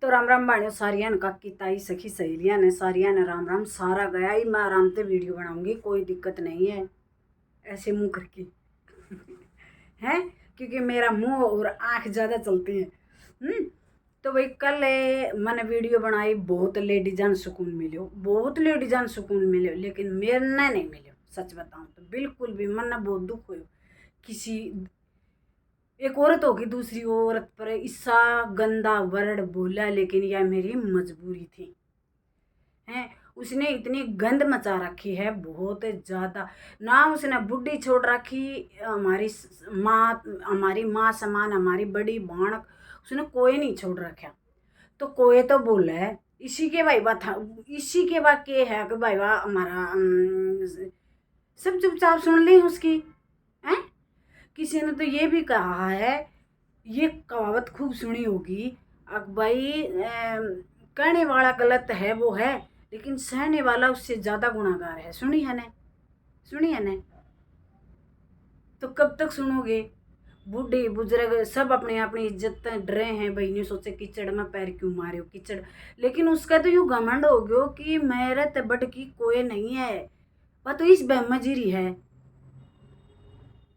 तो राम राम बाणियो सारिया ने काकी ताई सखी सहेलियां ने सारिया ने राम राम। सारा गया ही मैं आराम से वीडियो बनाऊंगी, कोई दिक्कत नहीं है ऐसे मुंह करके है, क्योंकि मेरा मुंह और आंख ज़्यादा चलती है। तो भाई कल मैंने वीडियो बनाई, बहुत लेडीजान सुकून मिलो, बहुत लेडीजान सुकून मिलो, लेकिन मेरे नहीं मिलो। सच बताऊं तो बिल्कुल भी मन बहुत दुख हो। किसी एक औरत होगी दूसरी औरत पर ऐसा गंदा वर्ड बोला, लेकिन यह मेरी मजबूरी थी। हैं उसने इतनी गंद मचा रखी है बहुत ज़्यादा ना। उसने बुढ़ी छोड़ रखी, हमारी माँ समान, हमारी बड़ी बाणक, उसने कोई नहीं छोड़ रखा। तो कोई तो बोला है इसी के भाई बा था, इसी के बाद के है कि भाई वाह हमारा सब चुपचाप सुन ली उसकी। हैं किसी ने तो ये भी कहा है, ये कहावत खूब सुनी होगी, अब भाई कहने वाला गलत है वो है, लेकिन सहने वाला उससे ज़्यादा गुनाहगार है। सुनी है ने, सुनी है ने? तो कब तक सुनोगे? बूढ़े बुजुर्ग सब अपने अपनी इज्जत डरे हैं भाई, नहीं सोचे कीचड़ में पैर क्यों मारे हो कीचड़। लेकिन उसका तो यूँ घमंड हो गयो कि मेरे तबट की कोई नहीं है, वह तो इस बहमजीरी है।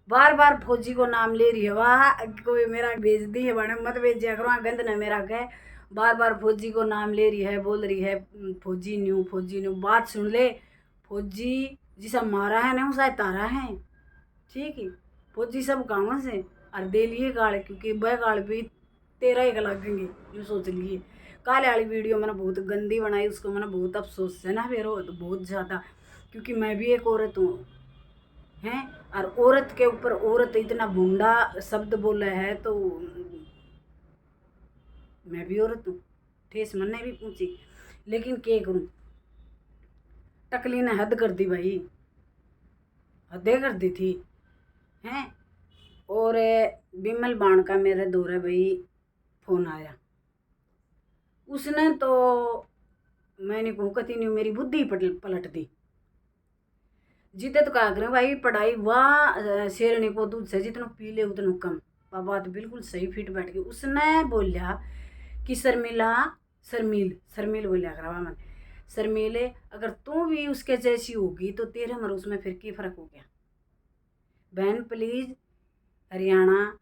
बार बार फौजी को नाम ले रही है, वाह कोई मेरा भेज दी है बने मत भेजा करो गंद न मेरा कह। बार बार फौजी को नाम ले रही है, बोल रही है फौजी न्यू फौजी न्यू। बात सुन ले, फौजी जिसा मारा है ना उसा तारा है, ठीक है। फौजी सब गाँव से और दे लिए गाड़, क्योंकि वह गाड़ भी 13 लगेंगे, जो सोच लिए। काले वाली वीडियो मैंने बहुत गंदी बनाई, उसको मैंने बहुत अफसोस है ना फिर तो बहुत ज़्यादा, क्योंकि मैं भी एक औरत हूँ हैं। और औरत के ऊपर औरत इतना भूंडा शब्द बोला है तो मैं भी औरत हूँ, ठेस मन ने भी पूछी, लेकिन क्या करूँ। टकली ने हद कर दी भाई, हदे कर दी थी हैं। और बिमल बाण का मेरे दौरे भाई फोन आया, उसने तो मैंने कहूँ कती नहीं, मेरी बुद्धि पलट दी। जीते तो कहा करें भाई, पढ़ाई वाह शेरनी को दूध से जितना पी ले उतना कम। बात बिल्कुल सही फिट बैठ गई। उसने बोलिया कि शर्मिला, शर्मिल बोलिया करा मन, शर्मिले अगर तू भी उसके जैसी होगी तो तेरे मर उसमें फिर की फर्क हो गया। बहन प्लीज हरियाणा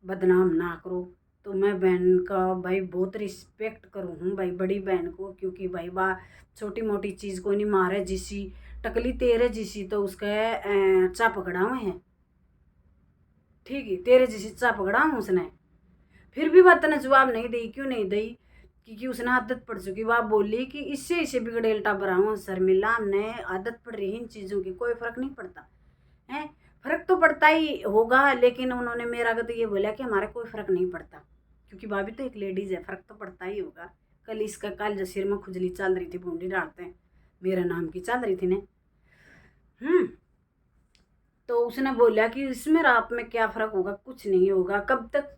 बदनाम ना करो। तो मैं बहन का भाई बहुत रिस्पेक्ट करूँ हूँ भाई, बड़ी बहन को, क्योंकि भाई वाह छोटी मोटी चीज़ को नहीं मारे। जिसी टकली तेरे जिसी तो उसके चा पकड़ा हुए हैं, ठीक है, तेरे जिसी चा पकड़ा हूँ उसने। फिर भी बात ने जवाब नहीं दी, क्यों नहीं दी? क्योंकि उसने आदत पड़ चुकी। वह बोली कि इससे इसे बिगड़ेल टाबरा हूँ। शर्मिला ने आदत पड़ रही इन चीज़ों की, कोई फर्क नहीं पड़ता है। फर्क तो पड़ता ही होगा, लेकिन उन्होंने मेरा तो ये बोला कि हमारे कोई फर्क नहीं पड़ता, क्योंकि भाभी तो एक लेडीज है, फर्क तो पड़ता ही होगा। कल इसका कल जो सिर में खुजली चल रही थी, बूंदी डालते हैं मेरे नाम की चल रही थी ने। तो उसने बोला कि इसमें रात में क्या फ़र्क होगा, कुछ नहीं होगा। कब तक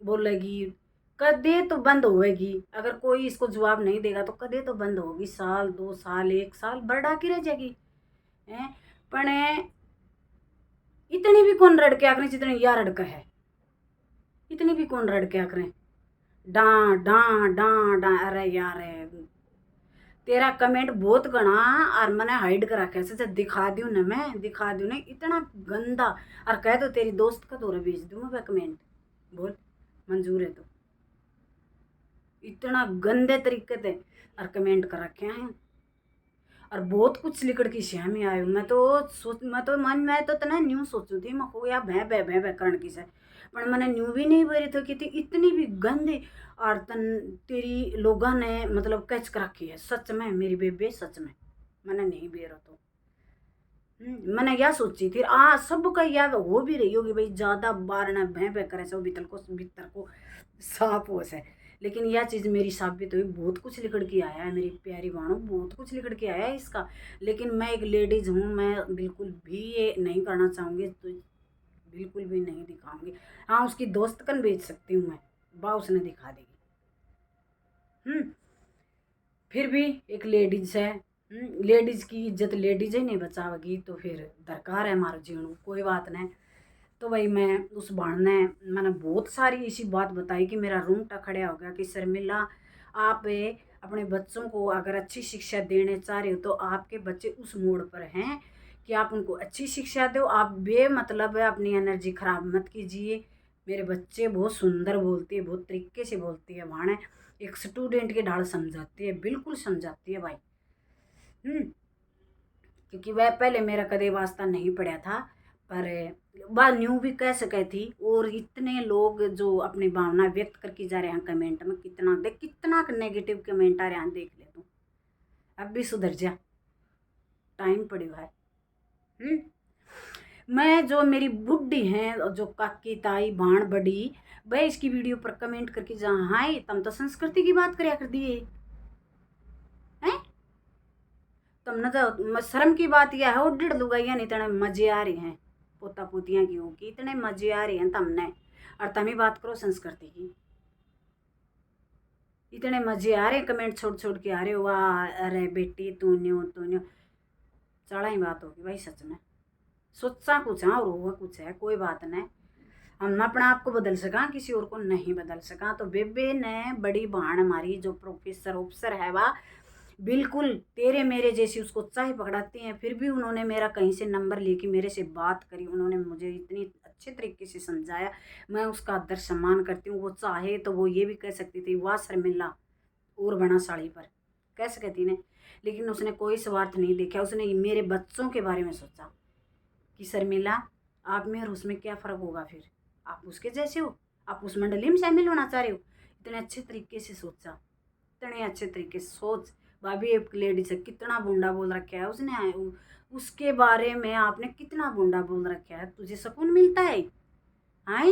बोलेगी? कदे तो बंद होएगी, अगर कोई इसको जवाब नहीं देगा तो कदे तो बंद होगी। साल 2 साल 1 साल बढ़ा की रह जाएगी हैं। पण इतनी भी कौन रड़ के आकरें जितनी या रड़का है, इतनी भी कौन रड़ के आकरें। डां डां डां डां, अरे यार तेरा कमेंट बहुत गणा और मैंने हाइड करा कैसे दिखा दूँ ना, मैं दिखा दूँ ना इतना गंदा। और कह दो तेरी दोस्त का दौरा भेज दूँ मैं कमेंट, बोल मंजूर है तो। इतना गंदे तरीके से और कमेंट कर रखे हैं, और बहुत कुछ लिखड़ की श्याम ही आयो। मैं तो मन में तो तना न्यू सोचू थी मैं को या भै करण की से, पर मैंने न्यू भी नहीं बोली तो कि थी इतनी भी गंदी। और तन तेरी लोगा ने मतलब कैच कर रखी है सच में मेरी बेबे, सच में मैंने नहीं बेरा तो। मैंने यह सोची थी सबका यह हो भी रही होगी भाई, ज़्यादा बार न भै करे सो भीतर को सांप हो से। लेकिन यह चीज़ मेरी साबित हुई, बहुत कुछ लिखड़ के आया है मेरी प्यारी बाणो, बहुत कुछ लिखड़ के आया है इसका। लेकिन मैं एक लेडीज़ हूँ, मैं बिल्कुल भी ये नहीं करना चाहूँगी, तो बिल्कुल भी नहीं दिखाऊंगी। हाँ उसकी दोस्त कन बेच सकती हूँ मैं, बा उसने दिखा देगी। फिर भी एक लेडीज है, लेडीज की इज्जत लेडीज ही नहीं बचावेगी तो फिर दरकार है हमारा जीवन, कोई बात नहीं। तो भाई मैं उस बाण ने मैंने बहुत सारी इसी बात बताई कि मेरा रूंगटा खड़ा हो गया कि शर्मिला आप अपने बच्चों को अगर अच्छी शिक्षा देने चाह रहे हो तो आपके बच्चे उस मोड़ पर हैं कि आप उनको अच्छी शिक्षा दो। आप बेमतलब अपनी एनर्जी खराब मत कीजिए। मेरे बच्चे बहुत सुंदर बोलती है, बहुत तरीके से बोलती है, वहाँ एक स्टूडेंट की ढाल समझाती है, बिल्कुल समझाती है भाई। क्योंकि वह पहले मेरा कदे वास्ता नहीं पड़ा था, पर वह न्यू भी कह सके थी। और इतने लोग जो अपनी भावना व्यक्त करके जा रहे हैं कमेंट में, कितना नेगेटिव कमेंट आ रहे हैं, देख ले तू। अब भी सुधर जा, टाइम पड़ी है। मैं जो मेरी बुढ़ी हैं, जो काकी ताई भाण बड़ी, वह इसकी वीडियो पर कमेंट करके जहाँ हाय तुम तो संस्कृति की बात करया कर दिए हैं। तुमने तो शर्म की बात यह है, वो 1.5 लुगाइया नहीं इतने मजे आ रहे हैं पोता पोतियां की हो की, इतने मजे आ रहे हैं तुमने, और तुम ही बात करो संस्कृति की। इतने मजे आ रहे हैं, कमेंट छोड़ छोड़ के आ रहे हो, वाह अरे बेटी तू न्यू चढ़ा ही बात होगी भाई। सच में सोचा कुछ है और हुआ कुछ है, कोई बात नहीं। हम अपने आप को बदल सका, किसी और को नहीं बदल सका। तो बेबे ने बड़ी बहन हमारी जो प्रोफेसर ऑफिसर है, वह बिल्कुल तेरे मेरे जैसी उसको चाहे पकड़ाती हैं, फिर भी उन्होंने मेरा कहीं से नंबर लेके मेरे से बात करी। उन्होंने मुझे इतनी अच्छे तरीके से समझाया, मैं उसका आदर सम्मान करती हूँ। वो चाहे तो वो ये भी कह सकती थी वाह शर्मिला और बना साड़ी पर, कह सकती ने, लेकिन उसने कोई स्वार्थ नहीं देखा। उसने मेरे बच्चों के बारे में सोचा कि शर्मिला आप में और उसमें क्या फ़र्क होगा, फिर आप उसके जैसे हो, आप उस मंडली में शामिल होना चाह रहे हो। इतने अच्छे तरीके से सोचा, इतने अच्छे तरीके से सोच। भाभी एक लेडी से कितना बुंडा बोल रखा है उसने, उसके बारे में आपने कितना बुंडा बोल रखा है, तुझे सुकून मिलता है? हाँ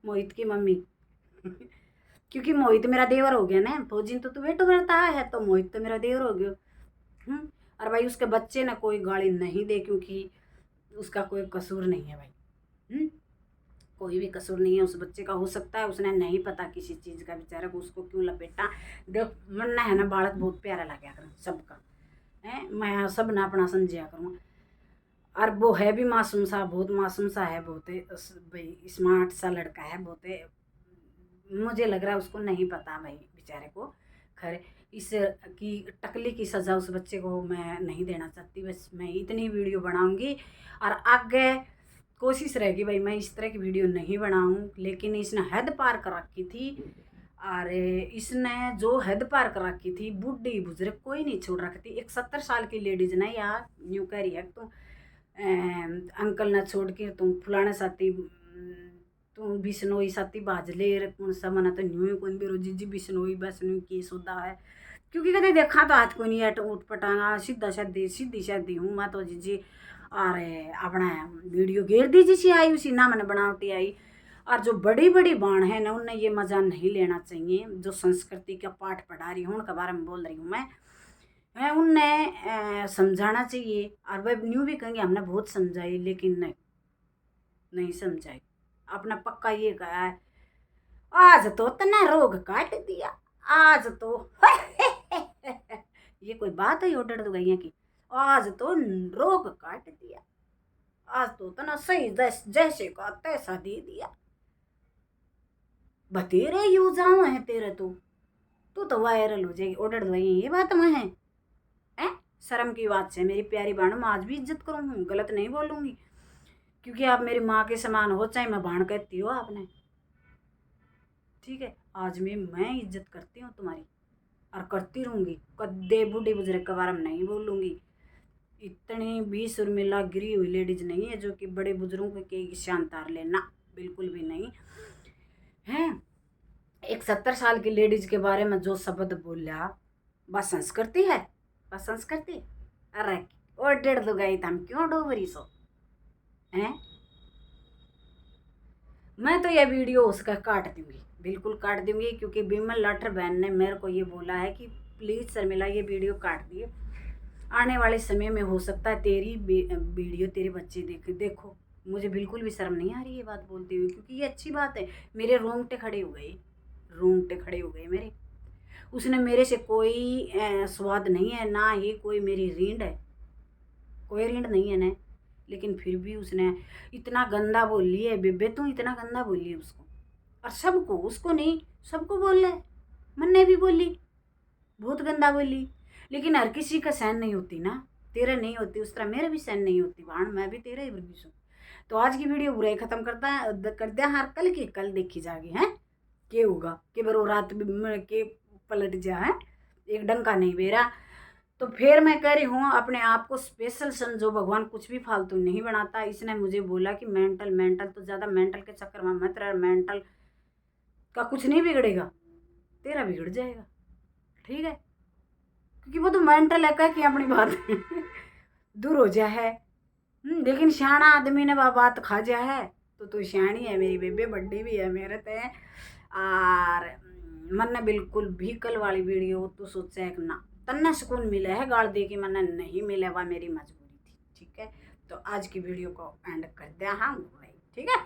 मोहित की मम्मी क्योंकि मोहित मेरा देवर हो गया ना, फौजी तो तू बेटो करता है, तो मोहित तो मेरा देवर हो गया। और भाई उसके बच्चे ने कोई गाली नहीं दे, क्योंकि उसका कोई कसूर नहीं है भाई। कोई भी कसूर नहीं है उस बच्चे का। हो सकता है उसने नहीं पता किसी चीज़ का, बेचारा को उसको क्यों लपेटा। देख मन है ना, बालक बहुत प्यारा लगा कर सबका है, मैं सब ना अपना समझिया करूँ। और वो है भी मासूम सा, बहुत मासूम सा है, बहुत भाई स्मार्ट सा लड़का है बहुत। मुझे लग रहा है उसको नहीं पता भाई बेचारे को। खैर इस की टकली की सज़ा उस बच्चे को मैं नहीं देना चाहती। बस मैं इतनी वीडियो बनाऊंगी और आगे कोशिश रहेगी भाई मैं इस तरह की वीडियो नहीं बनाऊं। लेकिन इसने हद पार कर रखी थी, और इसने जो हद पार कर रखी थी, बूढ़ी बुजुर्ग कोई नहीं छोड़ रखी थी। एक 70 साल की लेडीज ने यार न्यू कह रही है तुम अंकल न छोड़ के तुम फुलाने साथी तू बिश्नोई साथी बाजले कौन सा मना तो न्यू कौन भी रोजी जी बिश्नोई बसनोई केस होता है, क्योंकि कदे देखा तो हाथ को नहीं है उठ पटांगा सीधा सीधी शादी हूँ मैं तो जीजी। और अपना वीडियो घेर दी जिसी आई उसी ना मैंने बनावटी आई। और जो बड़ी बड़ी बाण है ना, उन्हें ये मज़ा नहीं लेना चाहिए। जो संस्कृति का पाठ पढ़ा रही हूँ उनके बारे में बोल रही हूँ मैं उन्हें समझाना चाहिए। और वह न्यू भी कहेंगे हमने बहुत समझाई, लेकिन नहीं समझाई। अपना पक्का ये कहा है, आज तो तना रोग काट दिया, आज तो ये कोई बात है ऑर्डर तो गई की, आज तो रोग काट दिया, आज तो तना सही जैसे का तैसा दे दिया। बतेरे यू जाऊं है तेरे तू तो वायरल हो जाएगी ऑर्डर दवाई। ये बात मैं है शर्म की बात से मेरी प्यारी बहन, मैं आज भी इज्जत करूँगी, गलत नहीं बोलूँगी, क्योंकि आप मेरी माँ के समान हो, चाहे मैं भाण कहती हो आपने, ठीक है। आज मैं इज्जत करती हूँ तुम्हारी और करती रहूँगी, कदे बूढ़े बुजुर्ग के बारे में नहीं बोलूँगी। इतनी भी शर्मिला गिरी हुई लेडीज नहीं है जो कि बड़े बुजुर्गों के शान तार लेना, बिल्कुल भी नहीं है। एक 70 साल की लेडीज के बारे में जो शब्द बोला, बस संस्कृति है, बस संस्कृति। अरे और 1.5 गई था, हम क्यों डोबरी सो हैं। मैं तो यह वीडियो उसका काट दूंगी, बिल्कुल काट दूंगी, क्योंकि बिमल लाठर बहन ने मेरे को ये बोला है कि प्लीज़ शर्मिला ये वीडियो काट दिए। आने वाले समय में हो सकता है तेरी वीडियो तेरे बच्चे देखो। मुझे बिल्कुल भी शर्म नहीं आ रही ये बात बोलते हुए, क्योंकि ये अच्छी बात है। मेरे रोंगटे खड़े हो गए, रोंगटे खड़े हो गए मेरे। उसने मेरे से कोई स्वाद नहीं है, ना ही कोई मेरी रीढ़ है, कोई रीढ़ नहीं है ना, लेकिन फिर भी उसने इतना गंदा बोल लिया है। बेबे तू इतना गंदा बोल लिया उसको, और सबको, उसको नहीं सबको बोल रहा है। मन्ने भी बोली, बहुत गंदा बोली, लेकिन हर किसी का सहन नहीं होती ना, तेरा नहीं होती उस तरह मेरे भी सहन नहीं होती भाण, मैं भी तेरा ही वर्गीस हूँ। तो आज की वीडियो बुराई खत्म कर दिया हार, कल की कल देखी जाएगी हैं के होगा कि बरो रात के पलट जा है, एक डंका नहीं बेरा। तो फिर मैं कह रही हूँ अपने आप को स्पेशल समझो, भगवान कुछ भी फालतू नहीं बनाता। इसने मुझे बोला कि मेंटल मेंटल, तो ज़्यादा मेंटल के चक्कर में मत रह, मेंटल का कुछ नहीं बिगड़ेगा, तेरा बिगड़ जाएगा, ठीक है, क्योंकि वो तो मेंटल है, कह के अपनी बात दूर हो जा है। लेकिन सियाना आदमी ने बात खा जा है, तो तू सियाणी है मेरी बेबे, बड्डी भी है मेरे ते। और मन बिल्कुल भी कल वाली वीडियो तू सोचा है ना तन्ना सुकून मिला है, गाल दे के मन नहीं मिला, वह मेरी मजबूरी थी, ठीक है। तो आज की वीडियो को एंड कर दिया हाँ, ठीक है।